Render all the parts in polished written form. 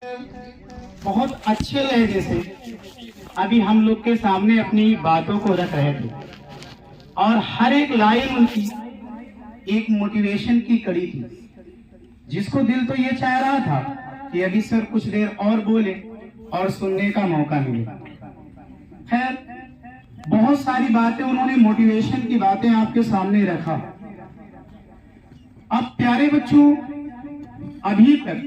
बहुत अच्छे लहजे से अभी हम लोग के सामने अपनी बातों को रख रहे थे और हर एक लाइन उनकी एक मोटिवेशन की कड़ी थी, जिसको दिल तो ये चाह रहा था कि अभी सर कुछ देर और बोले और सुनने का मौका मिले। खैर, बहुत सारी बातें उन्होंने मोटिवेशन की बातें आपके सामने रखा। अब प्यारे बच्चों, अभी तक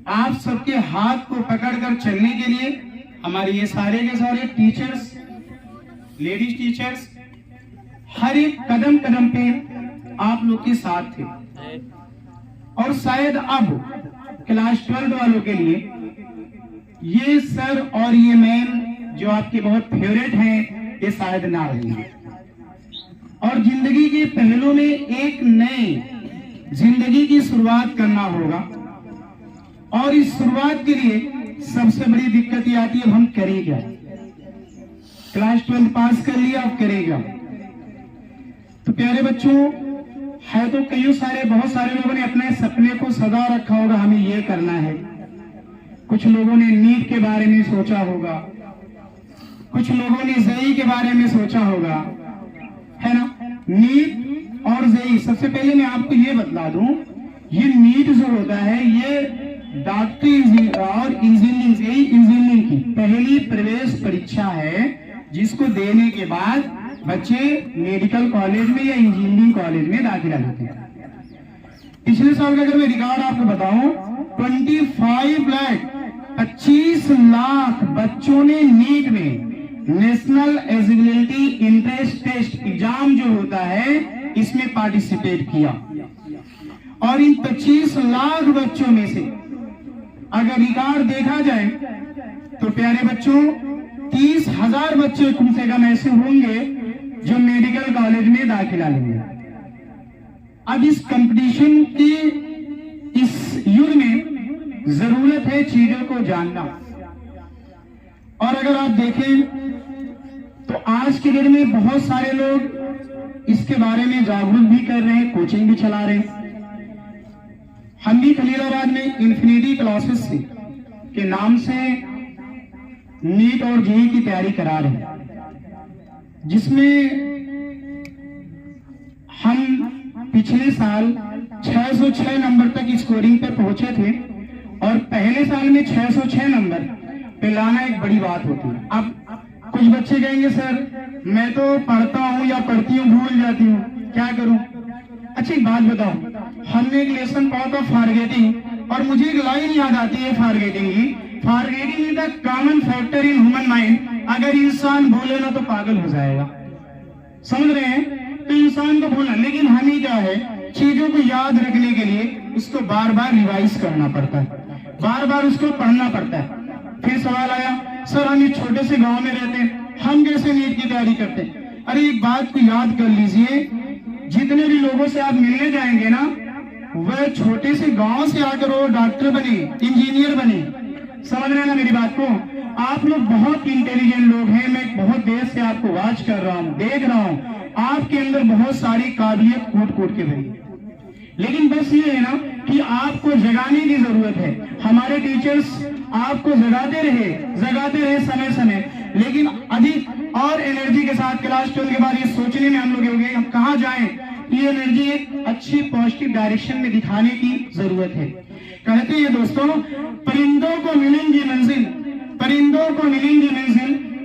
आप सबके हाथ को पकड़कर चलने के लिए हमारे ये सारे के सारे टीचर्स, लेडीज टीचर्स हर एक कदम कदम पे आप लोग के साथ थे। और शायद अब क्लास 12 वालों के लिए ये सर और ये मैम जो आपके बहुत फेवरेट हैं, ये शायद ना रहेंगे। और जिंदगी के पहलू में एक नए जिंदगी की शुरुआत करना होगा और इस शुरुआत के लिए सबसे बड़ी दिक्कत ये आती है, हम करें क्या? क्लास 12 पास कर लिया, अब करेगा। तो प्यारे बच्चों, है तो बहुत सारे लोगों ने अपने सपने को सदा रखा होगा, हमें ये करना है। कुछ लोगों ने नीट के बारे में सोचा होगा, कुछ लोगों ने जेई के बारे में सोचा होगा, है ना? नीट और जेई, सबसे पहले मैं आपको ये बता दूं, ये नीट जो होता है ये डॉक्टरी और इंजीनियरिंग की पहली प्रवेश परीक्षा है, जिसको देने के बाद बच्चे मेडिकल कॉलेज में या इंजीनियरिंग कॉलेज में दाखिला लेते हैं। पिछले साल का अगर मैं रिकॉर्ड आपको बताऊं, 25 लाख बच्चों ने नीट में national eligibility entrance test exam जो होता है इसमें पार्टिसिपेट किया। और इन 25 लाख बच्चों में से अगर रिकॉर्ड देखा जाए तो प्यारे बच्चों 30,000 बच्चे कम से कम ऐसे होंगे जो मेडिकल कॉलेज में दाखिला लेंगे। अब इस कंपटीशन की इस युग में जरूरत है चीजों को जानना। और अगर आप देखें तो आज के दिन में बहुत सारे लोग इसके बारे में जागरूक भी कर रहे हैं, कोचिंग भी चला रहे हैं। हम भी खलीलाबाद में इन्फिनिटी क्लासेस के नाम से नीट और जेईई की तैयारी करा रहे हैं, जिसमें हम पिछले साल 606 नंबर तक स्कोरिंग पर पहुंचे थे और पहले साल में 606 नंबर पे लाना एक बड़ी बात होती है। अब कुछ बच्चे कहेंगे सर मैं तो पढ़ता हूँ या पढ़ती हूँ भूल जाती हूँ, क्या करूं? अच्छा एक बात बताओ, हमने एक लेसन पढ़ा था फॉरगेटिंग, और मुझे एक लाइन याद आती है फॉरगेटिंग की, forgetting is the common factor in human mind. अगर इंसान भूले ना तो पागल हो जाएगा, समझ रहे हैं? तो इंसान को भूलना, लेकिन हमें क्या है, चीजों को याद रखने के लिए उसको बार बार रिवाइज करना पड़ता है, बार बार उसको पढ़ना पड़ता है। फिर सवाल आया, सर हम एक छोटे से गांव में रहते हैं, हम कैसे नीट की तैयारी करते हैं? अरे एक बात को याद कर लीजिए, जितने भी लोगों से आप मिलने जाएंगे ना, वह छोटे से गांव से आकर वो डॉक्टर बने, इंजीनियर बने। समझ रहे हैं ना मेरी बात को? आप लोग बहुत इंटेलिजेंट लोग हैं, मैं बहुत देर से आपको वॉच कर रहा हूँ, देख रहा हूँ, आपके अंदर बहुत सारी काबिलियत कूट के भरी। लेकिन बस ये है ना कि आपको जगाने की जरूरत है। हमारे टीचर्स आपको जगाते रहे समय समय, लेकिन अधिक और एनर्जी के साथ क्लास 12 के बाद ये सोचने में हम लोग हो गए हम कहाँ जाएं। ये एनर्जी एक अच्छी पॉजिटिव डायरेक्शन में दिखाने की जरूरत है। कहते हैं दोस्तों, परिंदों को मिलेंगी मंजिल,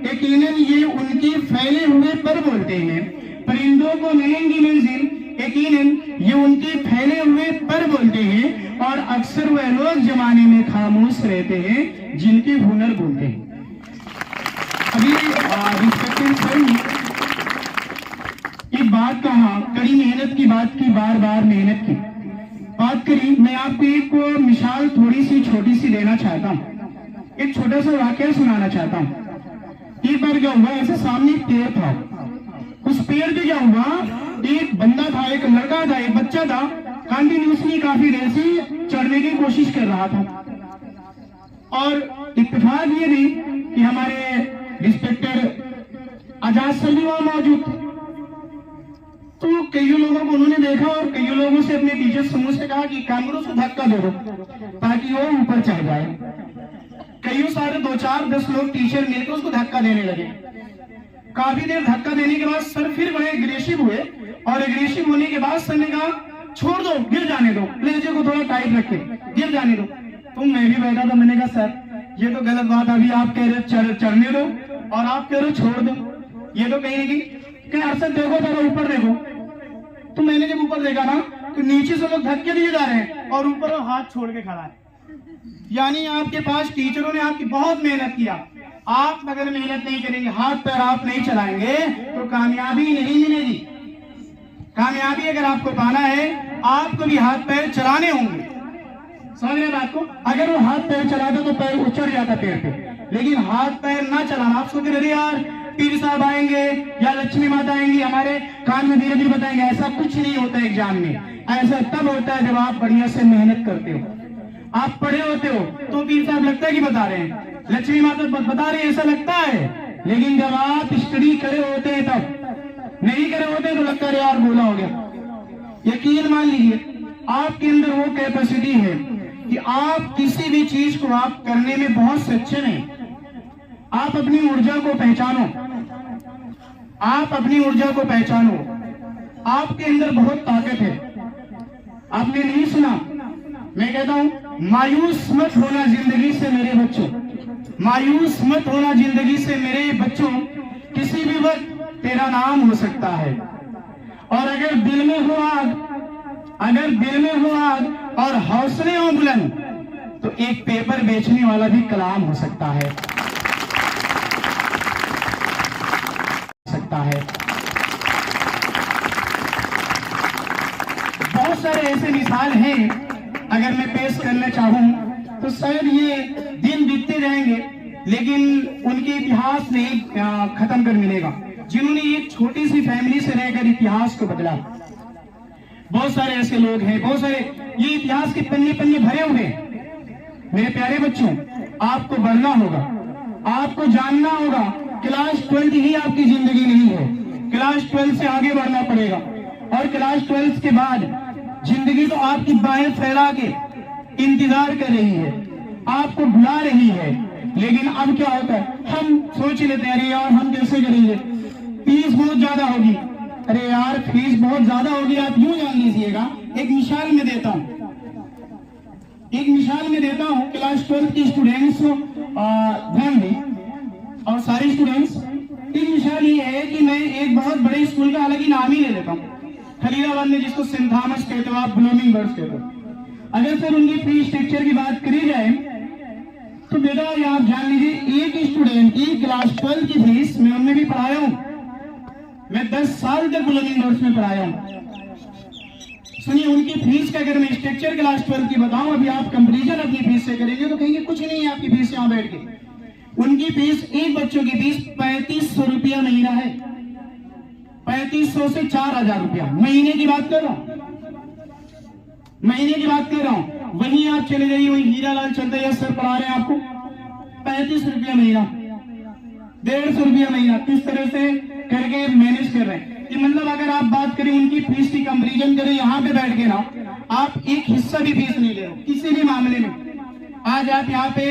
यकीनन ये उनके फैले हुए पर बोलते हैं। परिंदों को मिलेंगी मंजिल, यकीनन ये उनके फैले हुए पर बोलते हैं, और अक्सर वह लोग जमाने में खामोश रहते हैं जिनके हुनर बोलते हैं। अभी रिस्पेक्टेड सर ने एक बात कहा, कड़ी मेहनत की बात की, बार बार मेहनत की बात करी। मैं आपको एक मिसाल थोड़ी सी छोटी सी देना चाहता हूँ, एक छोटा सा वाकया सुनाना चाहता हूँ। एक बार क्या हुआ, ऐसे सामने एक पेड़ था, उस पेड़ पे क्या हुआ, एक बंदा था, एक लड़का था, एक बच्चा था, कंटिन्यूसली काफी देर से चढ़ने की कोशिश कर रहा था। और इत्तेफाक ये थी कि हमारे रिस्पेक्टेड आजाद सलीम वहां मौजूद थे। तो कई लोगों को उन्होंने देखा और कई लोगों से अपने टीचर समूह से कहा कि काम करो, उसको धक्का दे दो ताकि वो ऊपर चढ़ जाए। कई सारे 2-4-10 लोग टीचर मिलकर उसको धक्का देने लगे। काफी देर धक्का देने के बाद सर फिर बड़े एग्रेसिव हुए और एग्रेसिव होने के बाद सर ने कहा छोड़ दो, गिर जाने दो, लेजे को थोड़ा टाइट रखे, गिर जाने दो। तो मैं भी बैठा था, मैंने कहा सर ये तो गलत बात है, अभी आप कह रहे चढ़ने दो और आप कह रहे हो छोड़ दो, ये तो कहीं नहीं कहीं अरसद देखो जरा ऊपर देखो। तो मैंने जब ऊपर देखा ना तो नीचे से लोग धक्के दिए जा रहे हैं और ऊपर हाथ छोड़ के खड़ा है। यानी आपके पास टीचरों ने आपकी बहुत मेहनत किया, आप अगर मेहनत नहीं करेंगे, हाथ पैर आप नहीं चलाएंगे तो कामयाबी नहीं मिलेगी। कामयाबी अगर आपको पाना है आपको भी हाथ पैर चलाने होंगे। समझ रहे बात को? अगर वो हाथ पैर चलाता तो पैर उचड़ जाता पेड़ पे, लेकिन हाथ पैर ना चलाना। आप सोच रहे यार पीर साहब आएंगे या लक्ष्मी माता आएंगी हमारे कान में धीरे धीरे बताएंगे, ऐसा कुछ नहीं होता एग्जाम में। ऐसा तब होता है जब आप बढ़िया से मेहनत करते हो, आप पढ़े होते हो तो पीर साहब लगता है कि बता रहे हैं, लक्ष्मी माता बता रहे हैं ऐसा लगता है। लेकिन जब आप स्टडी करे होते हैं तब, नहीं करे होते हैं तो लगता है यार बोला हो गया। यकीन मान लीजिए आपके अंदर वो कैपेसिटी है कि आप किसी भी चीज को आप करने में बहुत सक्षम हैं। आप अपनी ऊर्जा को पहचानो, आप अपनी ऊर्जा को पहचानो। आपके अंदर बहुत ताकत है। आपने नहीं सुना, मैं कहता हूं मायूस मत होना जिंदगी से मेरे बच्चों, मायूस मत होना जिंदगी से मेरे बच्चों। किसी भी वक्त तेरा नाम हो सकता है। और अगर दिल में हो आग, अगर दिल में हो आग और हौसले हो बुलंद, तो एक पेपर बेचने वाला भी कलाम हो सकता है, बहुत सारे ऐसे मिसाल हैं, अगर मैं पेश करना चाहूं तो शायद ये दिन बीतते जाएंगे लेकिन उनके इतिहास नहीं खत्म कर मिलेगा, जिन्होंने एक छोटी सी फैमिली से रहकर इतिहास को बदला। बहुत सारे ऐसे लोग हैं, बहुत सारे, ये इतिहास के पन्ने पन्ने भरे हुए। मेरे प्यारे बच्चों, आपको बढ़ना होगा, आपको जानना होगा। क्लास 12 ही आपकी जिंदगी नहीं है, क्लास 12 से आगे बढ़ना पड़ेगा। और क्लास 12 के बाद जिंदगी तो आपकी बाहें फैला के इंतजार कर रही है, आपको बुला रही है। लेकिन अब क्या होता है, हम सोच लेते हैं अरे यार हम कैसे करेंगे, फीस बहुत ज्यादा होगी। अरे यार फीस बहुत ज्यादा होगी, आप यूं जान लीजिएगा। एक मिसाल में देता हूं, एक मिसाल में देता हूं। क्लास 12 की स्टूडेंट्स ध्यान दें और सारे स्टूडेंट्स, एक मिसाल ये है कि मैं एक बहुत बड़े स्कूल का हालांकि नाम ही ले लेता हूँ, खलीलाबाद में, जिसको सेंट थॉमस कहते हो आप, ब्लूमिंग बर्ड्स कहते हो। अगर फिर उनकी फीस स्ट्रक्चर की बात करी जाए तो बेटा ये आप जान लीजिए एक स्टूडेंट की क्लास 12 की फीस, मैं उनमें भी पढ़ाया हूँ, मैं 10 साल तक ब्लूमिंग बर्ड्स में पढ़ाया हूँ। सुनिए उनकी फीस का अगर मैं स्ट्रक्चर क्लास 12 की बताऊं, अभी आप कंपेरिजन अपनी फीस से करेंगे तो कहेंगे कुछ नहीं है आपकी फीस यहाँ बैठ के। उनकी फीस, एक बच्चों की फीस 3500 रुपया महीना है, 3500 से 4000 रुपया महीने की बात कर रहा हूँ, महीने की बात कर रहा हूँ। वहीं आप चले जाइए, वही हीरालाल चंद्रया सर पढ़ा रहे हैं आपको, 35 रुपया महीना, 150 रुपया महीना, किस तरह से करके मैनेज कर रहे हैं। मतलब अगर आप बात करें उनकी फीस की कंपैरिजन करें यहाँ पे बैठ के ना, आप एक हिस्सा भी फीस नहीं ले रहे किसी भी मामले में। आज आप यहाँ पे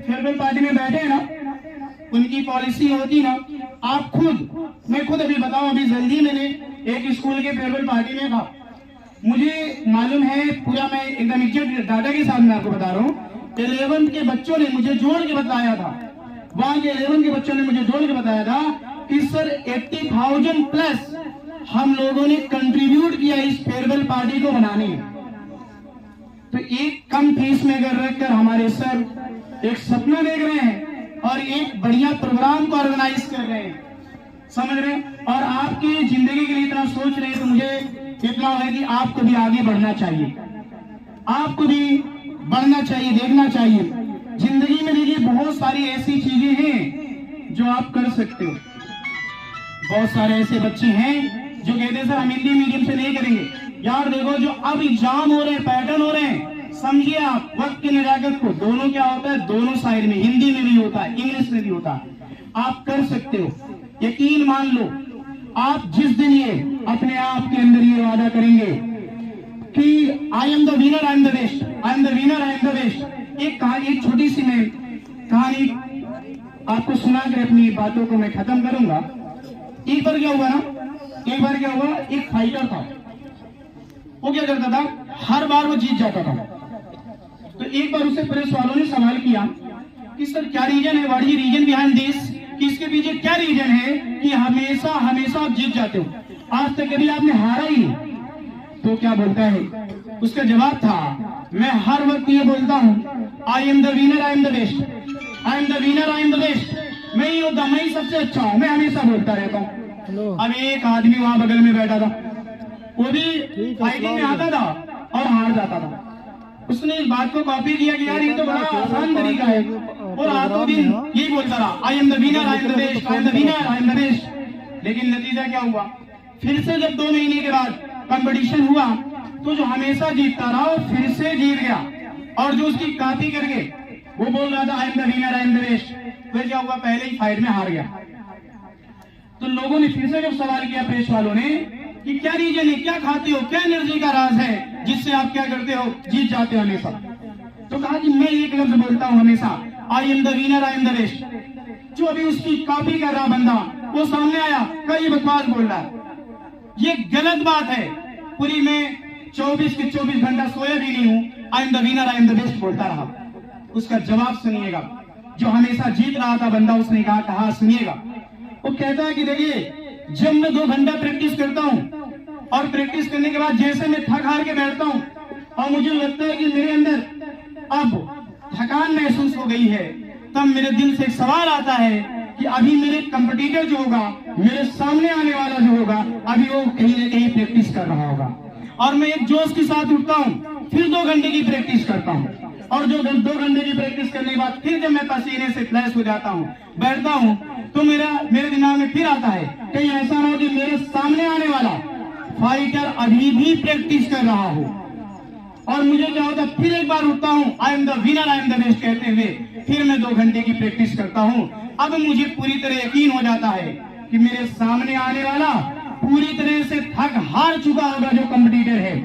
फेयरवेल पार्टी में बैठे हैं ना, उनकी पॉलिसी होती ना, आप खुद, मैं खुद अभी बताऊं, अभी जल्दी मैंने एक स्कूल के फेयरवेल पार्टी में था, मुझे मालूम है पूरा, मैं एकदम एग्जैक्ट डाटा के साथ मैं आपको बता रहा हूँ। 11 के बच्चों ने मुझे जोड़ के बताया था, वहां के 11 के बच्चों ने मुझे जोड़ के बताया था कि सर 80,000 प्लस हम लोगों ने कंट्रीब्यूट किया इस फेयरवेल पार्टी को बनाने में। तो एक कम फीस में अगर रखकर हमारे सर एक सपना देख रहे हैं और एक बढ़िया प्रोग्राम को ऑर्गेनाइज कर रहे हैं, समझ रहे हैं, और आपकी जिंदगी के लिए इतना सोच रहे हैं, तो मुझे इतना है कि आपको भी आगे बढ़ना चाहिए, आपको भी बढ़ना चाहिए, देखना चाहिए। जिंदगी में देखिए बहुत सारी ऐसी चीजें हैं जो आप कर सकते हो। बहुत सारे ऐसे बच्चे हैं जो कहते हैं सर हम हिंदी मीडियम से नहीं करेंगे। यार देखो जो अब एग्जाम हो रहे हैं, पैटर्न हो रहे हैं, समझिए आप वक्त की नजाकत को, दोनों क्या होता है, दोनों साइड में, हिंदी में भी होता है, इंग्लिश में भी होता है, आप कर सकते हो। यकीन मान लो आप जिस दिन ये अपने आप के अंदर ये वादा करेंगे कि I am the winner, I am the best, I am the winner, I am the best. एक कहानी, एक छोटी सी मैं कहानी आपको सुनाकर अपनी बातों को मैं खत्म करूंगा। एक बार क्या हुआ ना, एक फाइटर था। वो क्या करता था, हर बार वो जीत जाता था। तो एक बार उसे प्रेस वालों ने सवाल किया कि सर क्या रीजन है, what is reason behind this, कि इसके पीछे क्या रीजन है कि हमेशा हमेशा आप जीत जाते हो, आज तक कभी आपने हारा ही नहीं। तो क्या बोलता है, उसका जवाब था, मैं हर वक्त ये बोलता हूँ, I am the winner, I am the best, I am the winner, I am the best. मैं ही होता, मैं ही सबसे अच्छा हूँ, मैं हमेशा बोलता रहता हूँ। अब एक आदमी वहां बगल में बैठा था, वो भी फाइटिंग में आता था और हार जाता था। उसने इस बात को कॉपी किया कि यार ये तो बड़ा आसान तरीका है, और रातों दिन यही बोलता रहा, I am the winner, I am the best, I am the winner, I am the best. लेकिन नतीजा क्या हुआ, फिर से जब 2 महीने के बाद कंपटीशन हुआ तो जो हमेशा जीतता रहा वो फिर से जीत गया, और जो उसकी कॉपी करके वो बोल रहा था I am the winner, I am the best, फिर क्या हुआ, पहले ही फाइट में हार गया। तो लोगों ने फिर से जब सवाल किया प्रेस वालों ने कि क्या रीजन है, क्या खाते हो, क्या एनर्जी का राज है जिससे आप क्या करते हो, जीत जाते हो हमेशा। तो कहा कि मैं एक लफ्ज बोलता हूं हमेशा, I am the winner, I am the best. जो अभी उसकी कॉपी कर रहा बंदा वो सामने आया, कई बकवास बोल रहा है, ये गलत बात है, पूरी मैं 24 के 24 घंटा सोया भी नहीं हूं, I am the winner, I am the best बोलता रहा। उसका जवाब सुनिएगा, जो हमेशा जीत रहा था बंदा, उसने कहा सुनिएगा। वो कहता है कि देखिए, जब मैं 2 घंटा प्रैक्टिस करता हूं और प्रैक्टिस करने के बाद जैसे मैं थक हार के बैठता हूं और मुझे लगता है कि मेरे अंदर अब थकान महसूस हो गई है, तब मेरे दिल से एक सवाल आता है कि अभी मेरे कंपटीटर जो होगा, मेरे सामने आने वाला जो होगा, अभी वो कहीं ना कहीं प्रैक्टिस कर रहा होगा, और मैं एक जोश के साथ उठता हूँ, फिर 2 घंटे की प्रैक्टिस करता हूँ, और जो 2 घंटे की प्रैक्टिस करने के बाद फिर जब मैं पसीने से फ्लैश हो जाता हूँ, बैठता हूँ, तो मेरे दिमाग में फिर आता है कहीं ऐसा ना हो कि मेरे सामने आने वाला फाइटर अभी भी प्रैक्टिस कर रहा हो, और मुझे क्या होता, फिर एक बार उठता हूँ, I am the winner, I am the best कहते हुए, फिर मैं 2 घंटे की प्रैक्टिस करता हूँ। अब मुझे पूरी तरह यकीन हो जाता है कि मेरे सामने आने वाला पूरी तरह से थक हार चुका होगा जो कंपटीटर है।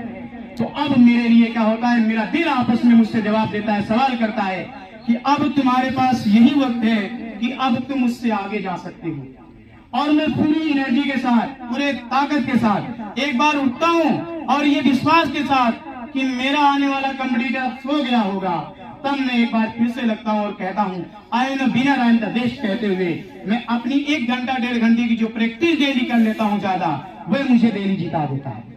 तो अब मेरे लिए क्या होता है, मेरा दिल आपस में मुझसे जवाब देता है, सवाल करता है कि अब तुम्हारे पास यही वक्त है कि अब तुम मुझसे आगे जा सकते हो। और मैं पूरी एनर्जी के साथ, पूरे ताकत के साथ एक बार उठता हूँ, और ये विश्वास के साथ कि मेरा आने वाला कंपटीटर सो गया होगा, तब मैं एक बार फिर से लगता हूँ और कहता हूँ I am the winner, I am the best कहते हुए मैं अपनी 1 घंटा 1.5 घंटे की जो प्रैक्टिस डेली कर लेता हूँ ज्यादा, वह मुझे डेली जिता देता है।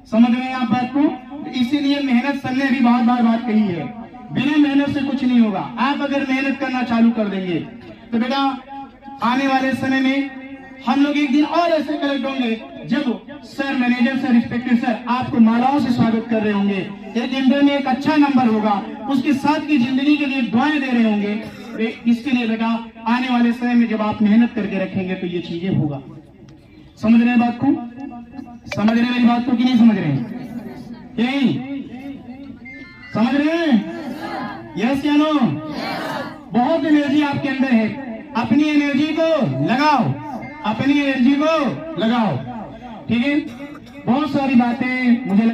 समझ रहे हैं आप बात को? इसीलिए मेहनत सर ने भी बहुत बार बात कही है, बिना मेहनत से कुछ नहीं होगा। आप अगर मेहनत करना चालू कर देंगे तो बेटा आने वाले समय में हम लोग एक दिन और ऐसे कलेक्ट होंगे जब sir, manager sir, respected sir आपको मालाओं से स्वागत कर रहे होंगे, एक इंटर में एक अच्छा नंबर होगा, उसके साथ की जिंदगी के लिए दुआएं दे रहे होंगे। इसके लिए बेटा आने वाले समय में जब आप मेहनत करके रखेंगे तो ये चीजें होगा। समझ रहे हैं बात को? समझ रहे हैं मेरी बात को कि नहीं समझ रहे हैं? यही समझ रहे हैं? यस या नो? बहुत एनर्जी आपके अंदर है, अपनी एनर्जी को लगाओ, अपनी एनर्जी को लगाओ, ठीक है? बहुत सारी बातें मुझे